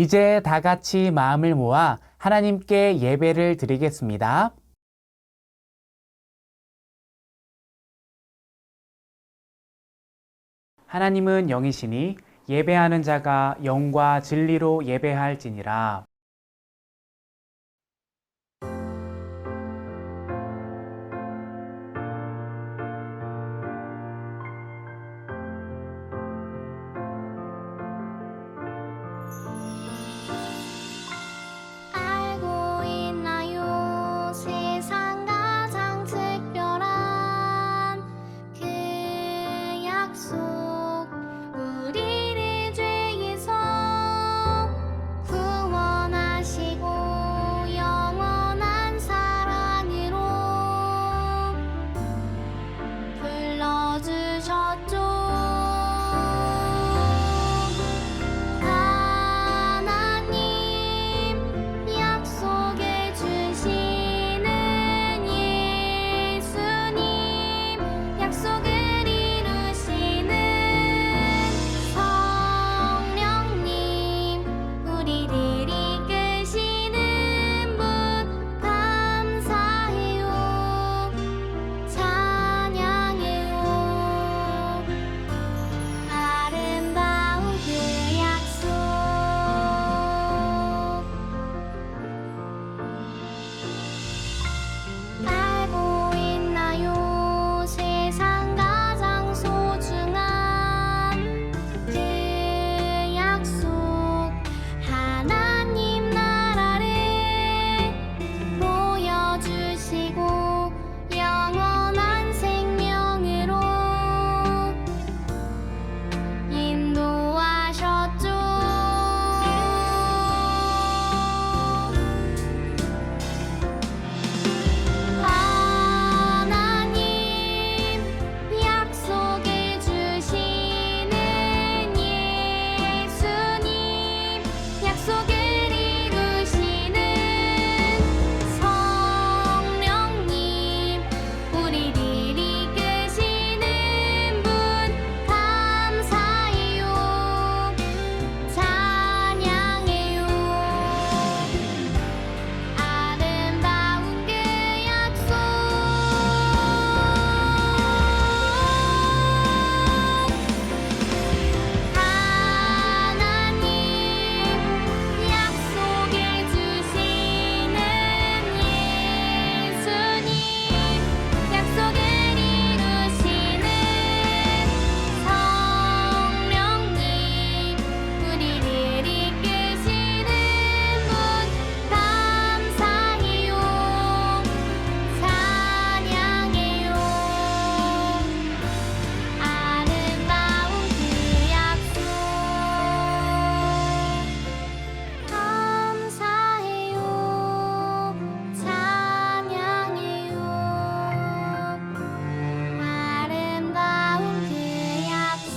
이제 다 같이 마음을 모아 하나님께 예배를 드리겠습니다. 하나님은 영이시니 예배하는 자가 영과 진리로 예배할지니라. 알고 있나요? 세상 가장 특별한 그 약속, 우리를 죄에서 구원하시고 영원한 사랑으로 불러주셨죠. 약속해 주시는 예수님, 약속을 이루시는 성령님, 우리를 이끄시는 분 감사해요, 찬양해요. 아름다운 그 약속, 알고 있나요? 세상 가장 소중한 그 약속, 하나님 나라를 보여주시고 영원한 생명으로 인도하셨죠. 하나님 약속해 주시는 예수님, 약속을 이루시는 성령님, 우리를 이끄시는 분 감사해요, 찬양해요. 아름다운 그 약속, 하나님 약속해 주시는 예수님, 약속을 이루시는 성령님, 우리를 이끄시는 분 감사해요, 찬양해요. 아름다운 그 약속, 감사해요, 찬양해요. 아름다운 그 약속.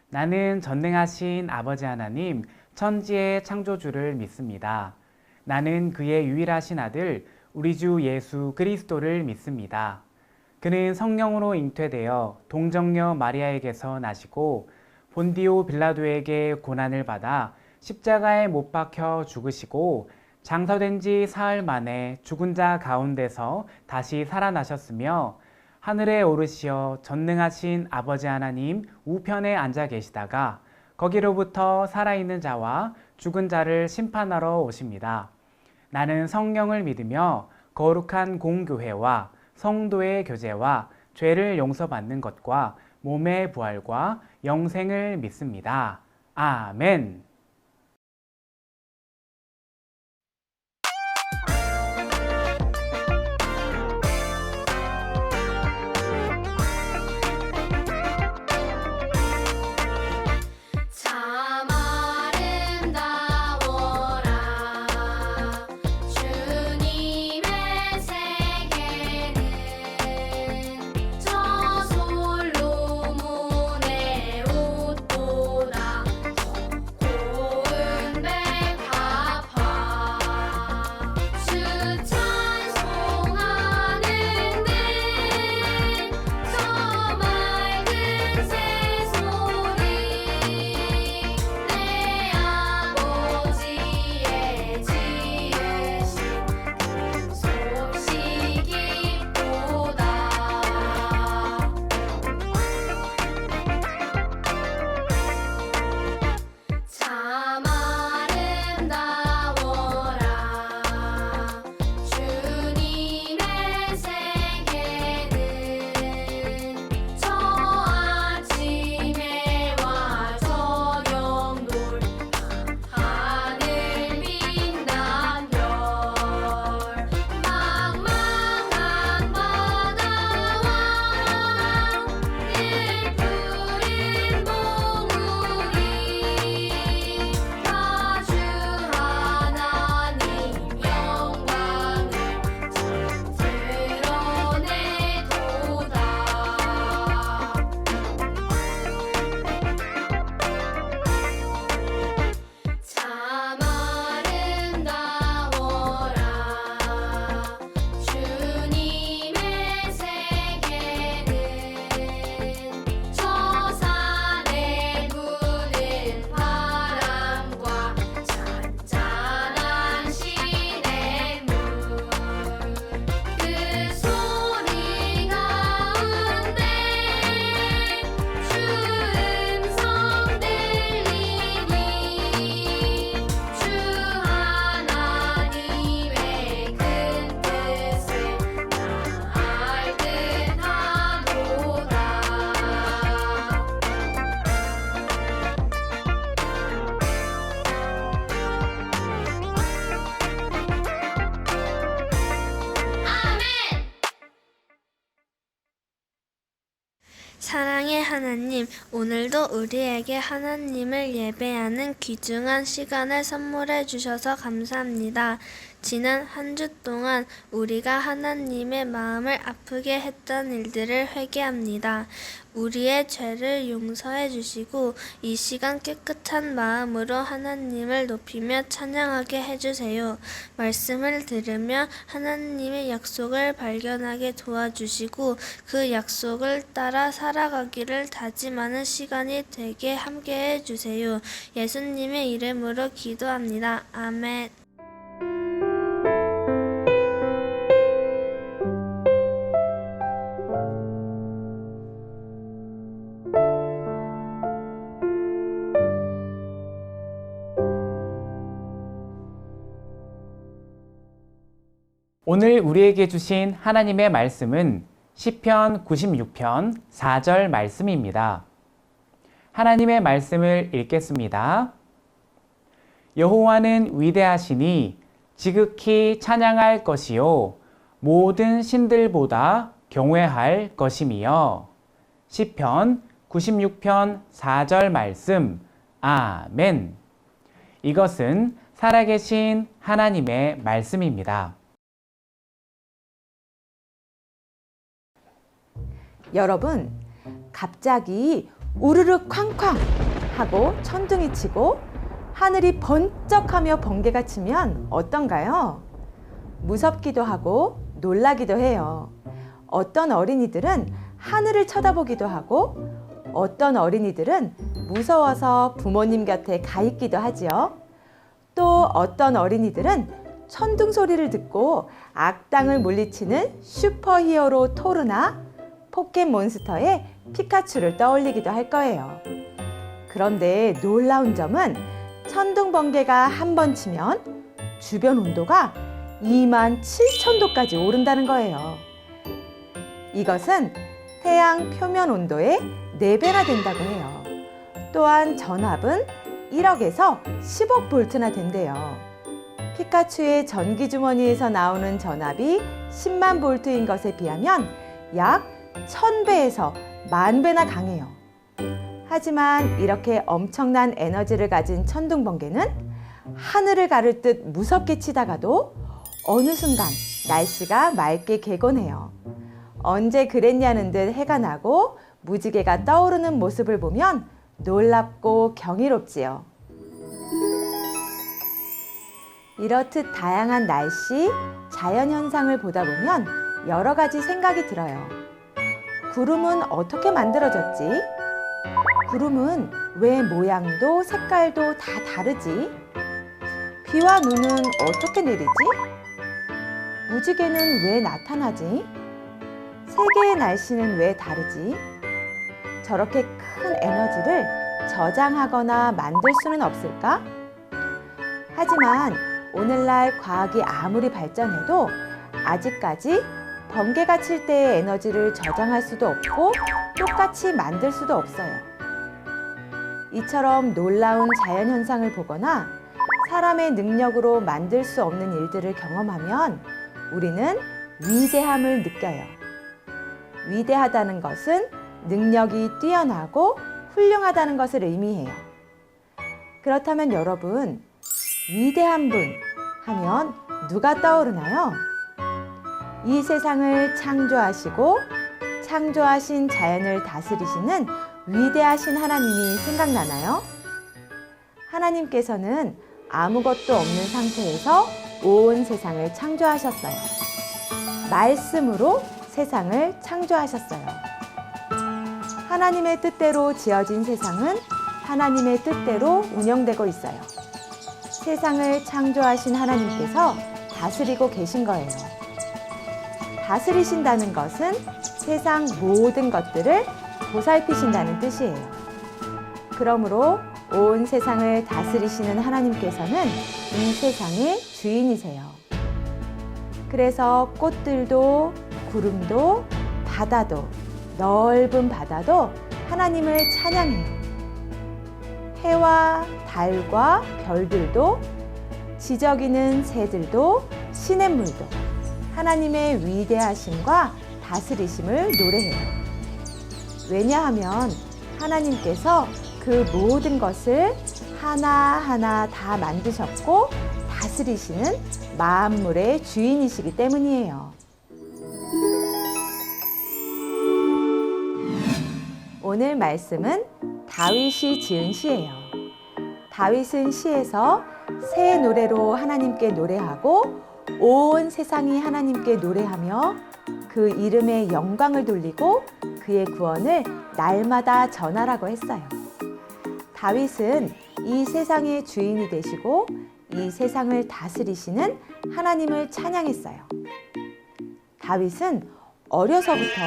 나는 전능하신 아버지 하나님, 천지의 창조주를 믿습니다. 나는 그의 유일하신 아들, 우리 주 예수 그리스도를 믿습니다. 그는 성령으로 잉태되어 동정녀 마리아에게서 나시고 본디오 빌라도에게 고난을 받아 십자가에 못 박혀 죽으시고 장사된 지 사흘 만에 죽은 자 가운데서 다시 살아나셨으며 하늘에 오르시어 전능하신 아버지 하나님 우편에 앉아 계시다가 거기로부터 살아있는 자와 죽은 자를 심판하러 오십니다. 나는 성령을 믿으며 거룩한 공교회와 성도의 교제와 죄를 용서받는 것과 몸의 부활과 영생을 믿습니다. 아멘. 참 아름다워라 주님의 세계는, 저 솔로몬의 옷보다 사랑의 하나님, 오늘도 우리에게 하나님을 예배하는 귀중한 시간을 선물해 주셔서 감사합니다. 지난 한 주 동안 우리가 하나님의 마음을 아프게 했던 일들을 회개합니다. 우리의 죄를 용서해 주시고 이 시간 깨끗한 마음으로 하나님을 높이며 찬양하게 해주세요. 말씀을 들으며 하나님의 약속을 발견하게 도와주시고 그 약속을 따라 살아가기를 다짐하는 시간이 되게 함께 해주세요. 예수님의 이름으로 기도합니다. 아멘. 오늘 우리에게 주신 하나님의 말씀은 시편 96편 4절 말씀입니다. 하나님의 말씀을 읽겠습니다. 여호와는 위대하시니 지극히 찬양할 것이요 모든 신들보다 경외할 것이며. 시편 96편 4절 말씀. 아멘. 이것은 살아계신 하나님의 말씀입니다. 여러분, 갑자기 우르르 쾅쾅 하고 천둥이 치고 하늘이 번쩍하며 번개가 치면 어떤가요? 무섭기도 하고 놀라기도 해요. 어떤 어린이들은 하늘을 쳐다보기도 하고 어떤 어린이들은 무서워서 부모님 곁에 가 있기도 하지요. 또 어떤 어린이들은 천둥 소리를 듣고 악당을 물리치는 슈퍼히어로 토르나 포켓몬스터의 피카츄를 떠올리기도 할 거예요. 그런데 놀라운 점은 천둥 번개가 한 번 치면 주변 온도가 27,000도까지 오른다는 거예요. 이것은 태양 표면 온도의 4배나 된다고 해요. 또한 전압은 1억에서 10억 볼트나 된대요. 피카츄의 전기 주머니에서 나오는 전압이 10만 볼트인 것에 비하면 약 1000배에서 10,000배나 강해요. 하지만 이렇게 엄청난 에너지를 가진 천둥 번개는 하늘을 가를 듯 무섭게 치다가도 어느 순간 날씨가 맑게 개곤 해요. 언제 그랬냐는 듯 해가 나고 무지개가 떠오르는 모습을 보면 놀랍고 경이롭지요. 이렇듯 다양한 날씨, 자연현상을 보다 보면 여러 가지 생각이 들어요. 구름은 어떻게 만들어졌지? 구름은 왜 모양도 색깔도 다 다르지? 비와 눈은 어떻게 내리지? 무지개는 왜 나타나지? 세계의 날씨는 왜 다르지? 저렇게 큰 에너지를 저장하거나 만들 수는 없을까? 하지만 오늘날 과학이 아무리 발전해도 아직까지 번개가 칠 때의 에너지를 저장할 수도 없고 똑같이 만들 수도 없어요. 이처럼 놀라운 자연현상을 보거나 사람의 능력으로 만들 수 없는 일들을 경험하면 우리는 위대함을 느껴요. 위대하다는 것은 능력이 뛰어나고 훌륭하다는 것을 의미해요. 그렇다면 여러분, 위대한 분 하면 누가 떠오르나요? 이 세상을 창조하시고 창조하신 자연을 다스리시는 위대하신 하나님이 생각나나요? 하나님께서는 아무것도 없는 상태에서 온 세상을 창조하셨어요. 말씀으로 세상을 창조하셨어요. 하나님의 뜻대로 지어진 세상은 하나님의 뜻대로 운영되고 있어요. 세상을 창조하신 하나님께서 다스리고 계신 거예요. 다스리신다는 것은 세상 모든 것들을 보살피신다는 뜻이에요. 그러므로 온 세상을 다스리시는 하나님께서는 이 세상의 주인이세요. 그래서 꽃들도 구름도 바다도 넓은 바다도 하나님을 찬양해요. 해와 달과 별들도 지저귀는 새들도 시냇물도 하나님의 위대하심과 다스리심을 노래해요. 왜냐하면 하나님께서 그 모든 것을 하나하나 다 만드셨고 다스리시는 만물의 주인이시기 때문이에요. 오늘 말씀은 다윗이 지은 시예요. 다윗은 시에서 새 노래로 하나님께 노래하고 온 세상이 하나님께 노래하며 그 이름의 영광을 돌리고 그의 구원을 날마다 전하라고 했어요. 다윗은 이 세상의 주인이 되시고 이 세상을 다스리시는 하나님을 찬양했어요. 다윗은 어려서부터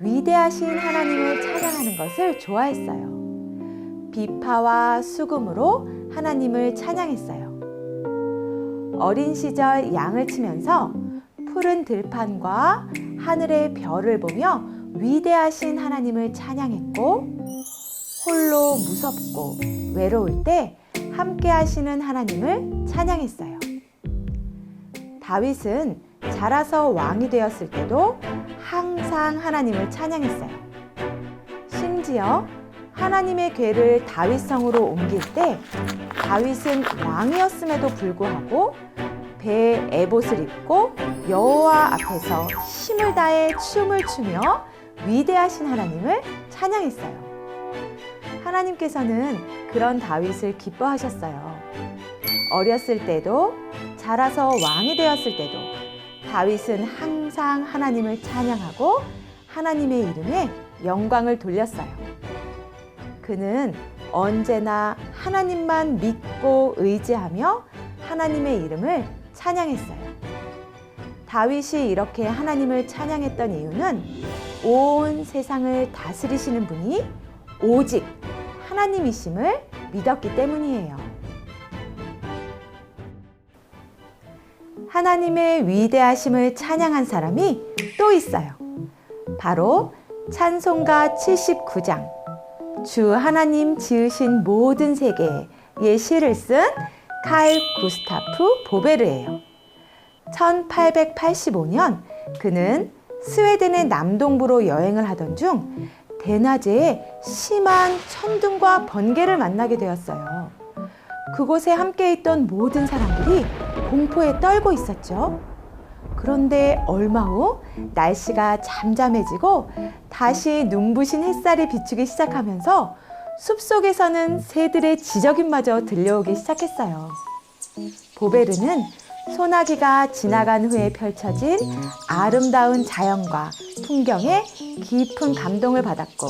위대하신 하나님을 찬양하는 것을 좋아했어요. 비파와 수금으로 하나님을 찬양했어요. 어린 시절 양을 치면서 푸른 들판과 하늘의 별을 보며 위대하신 하나님을 찬양했고, 홀로 무섭고 외로울 때 함께 하시는 하나님을 찬양했어요. 다윗은 자라서 왕이 되었을 때도 항상 하나님을 찬양했어요. 심지어 하나님의 궤를 다윗성으로 옮길 때 다윗은 왕이었음에도 불구하고 배에 에봇을 입고 여호와 앞에서 힘을 다해 춤을 추며 위대하신 하나님을 찬양했어요. 하나님께서는 그런 다윗을 기뻐하셨어요. 어렸을 때도 자라서 왕이 되었을 때도 다윗은 항상 하나님을 찬양하고 하나님의 이름에 영광을 돌렸어요. 그는 언제나 하나님만 믿고 의지하며 하나님의 이름을 찬양했어요. 다윗이 이렇게 하나님을 찬양했던 이유는 온 세상을 다스리시는 분이 오직 하나님이심을 믿었기 때문이에요. 하나님의 위대하심을 찬양한 사람이 또 있어요. 바로 찬송가 79장, 주 하나님 지으신 모든 세계의 시를 쓴 카일 구스타프 보베르예요. 1885년 그는 스웨덴의 남동부로 여행을 하던 중 대낮에 심한 천둥과 번개를 만나게 되었어요. 그곳에 함께 있던 모든 사람들이 공포에 떨고 있었죠. 그런데 얼마 후 날씨가 잠잠해지고 다시 눈부신 햇살이 비추기 시작하면서 숲속에서는 새들의 지저귀마저 들려오기 시작했어요. 보베르는 소나기가 지나간 후에 펼쳐진 아름다운 자연과 풍경에 깊은 감동을 받았고,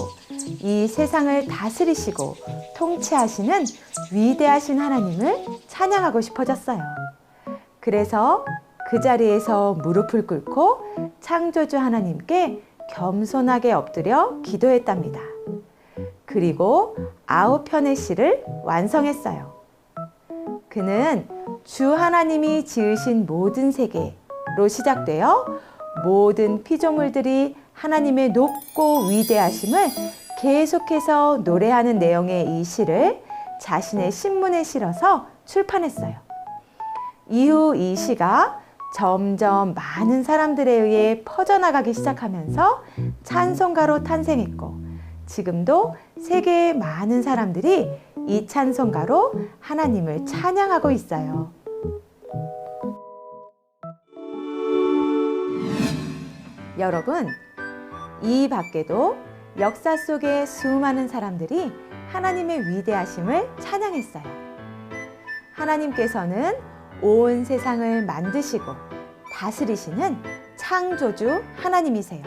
이 세상을 다스리시고 통치하시는 위대하신 하나님을 찬양하고 싶어졌어요. 그래서 그 자리에서 무릎을 꿇고 창조주 하나님께 겸손하게 엎드려 기도했답니다. 그리고 9편의 시를 완성했어요. 그는 주 하나님이 지으신 모든 세계로 시작되어 모든 피조물들이 하나님의 높고 위대하심을 계속해서 노래하는 내용의 이 시를 자신의 신문에 실어서 출판했어요. 이후 이 시가 점점 많은 사람들에 의해 퍼져나가기 시작하면서 찬송가로 탄생했고, 지금도 세계의 많은 사람들이 이 찬송가로 하나님을 찬양하고 있어요. 여러분, 이 밖에도 역사 속에 수많은 사람들이 하나님의 위대하심을 찬양했어요. 하나님께서는 온 세상을 만드시고 다스리시는 창조주 하나님이세요.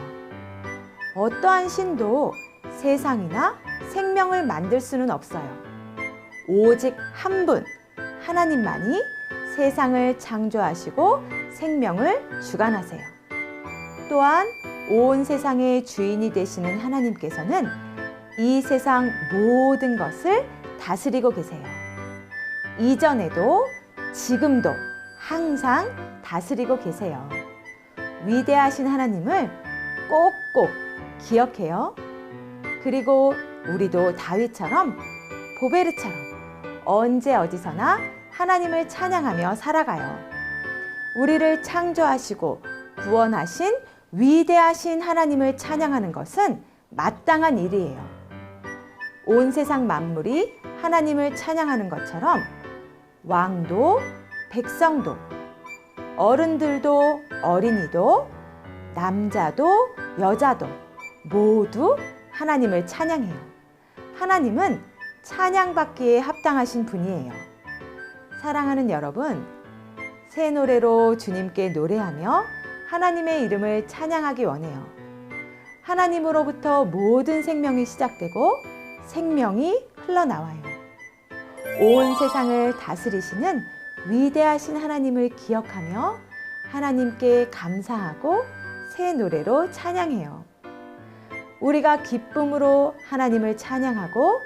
어떠한 신도 세상이나 생명을 만들 수는 없어요. 오직 한 분, 하나님만이 세상을 창조하시고 생명을 주관하세요. 또한 온 세상의 주인이 되시는 하나님께서는 이 세상 모든 것을 다스리고 계세요. 이전에도 지금도 항상 다스리고 계세요. 위대하신 하나님을 꼭꼭 기억해요. 그리고 우리도 다윗처럼, 보베르처럼 언제 어디서나 하나님을 찬양하며 살아가요. 우리를 창조하시고 구원하신 위대하신 하나님을 찬양하는 것은 마땅한 일이에요. 온 세상 만물이 하나님을 찬양하는 것처럼 왕도 백성도 어른들도 어린이도 남자도 여자도 모두 하나님을 찬양해요. 하나님은 찬양받기에 합당하신 분이에요. 사랑하는 여러분, 새 노래로 주님께 노래하며 하나님의 이름을 찬양하기 원해요. 하나님으로부터 모든 생명이 시작되고 생명이 흘러나와요. 온 세상을 다스리시는 위대하신 하나님을 기억하며 하나님께 감사하고 새 노래로 찬양해요. 우리가 기쁨으로 하나님을 찬양하고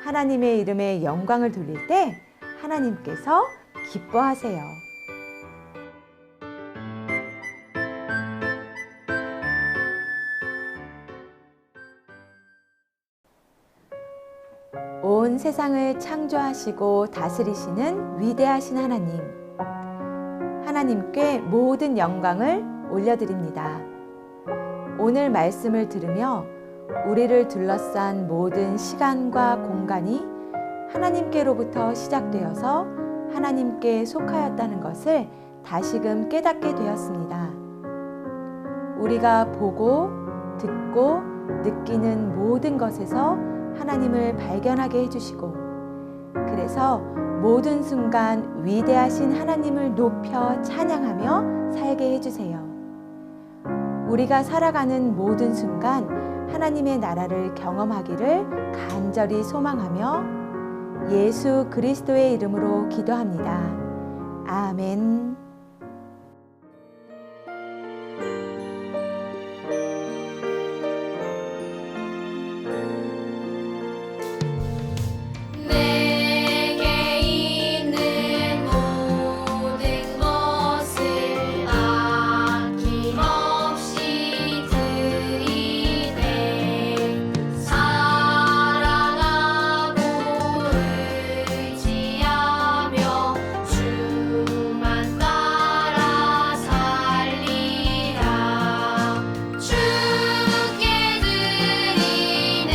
하나님의 이름에 영광을 돌릴 때 하나님께서 기뻐하세요. 온 세상을 창조하시고 다스리시는 위대하신 하나님, 하나님께 모든 영광을 올려드립니다. 오늘 말씀을 들으며 우리를 둘러싼 모든 시간과 공간이 하나님께로부터 시작되어서 하나님께 속하였다는 것을 다시금 깨닫게 되었습니다. 우리가 보고, 듣고, 느끼는 모든 것에서 하나님을 발견하게 해주시고, 그래서 모든 순간 위대하신 하나님을 높여 찬양하며 살게 해주세요. 우리가 살아가는 모든 순간 하나님의 나라를 경험하기를 간절히 소망하며 예수 그리스도의 이름으로 기도합니다. 아멘. 내게 있는 모든 것을 아낌없이 드리네. 사랑하고 의지하며 주만 따라 살리라. 주께 드리네.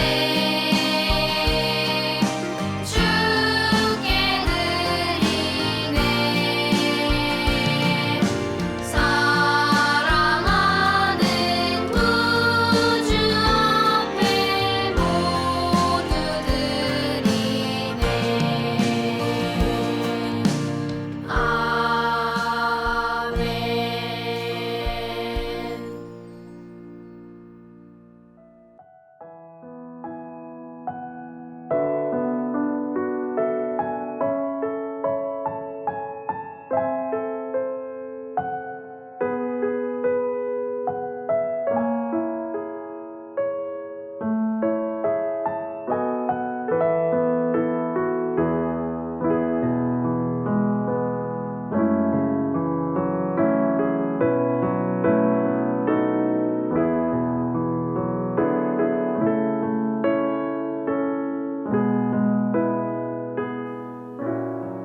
주께 드리네. 사랑하는 구주 앞에 모두 드리네. 아멘.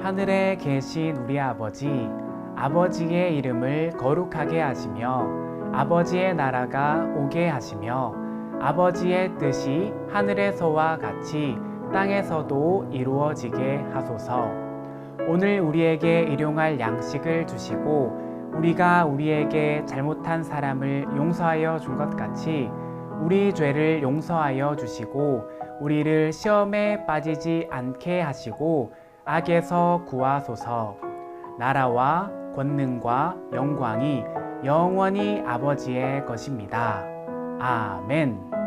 하늘에 계신 우리 아버지, 아버지의 이름을 거룩하게 하시며 아버지의 나라가 오게 하시며 아버지의 뜻이 하늘에서와 같이 땅에서도 이루어지게 하소서. 오늘 우리에게 일용할 양식을 주시고 우리가 우리에게 잘못한 사람을 용서하여 준 것 같이 우리 죄를 용서하여 주시고 우리를 시험에 빠지지 않게 하시고 악에서 구하소서. 나라와 권능과 영광이 영원히 아버지의 것입니다. 아멘.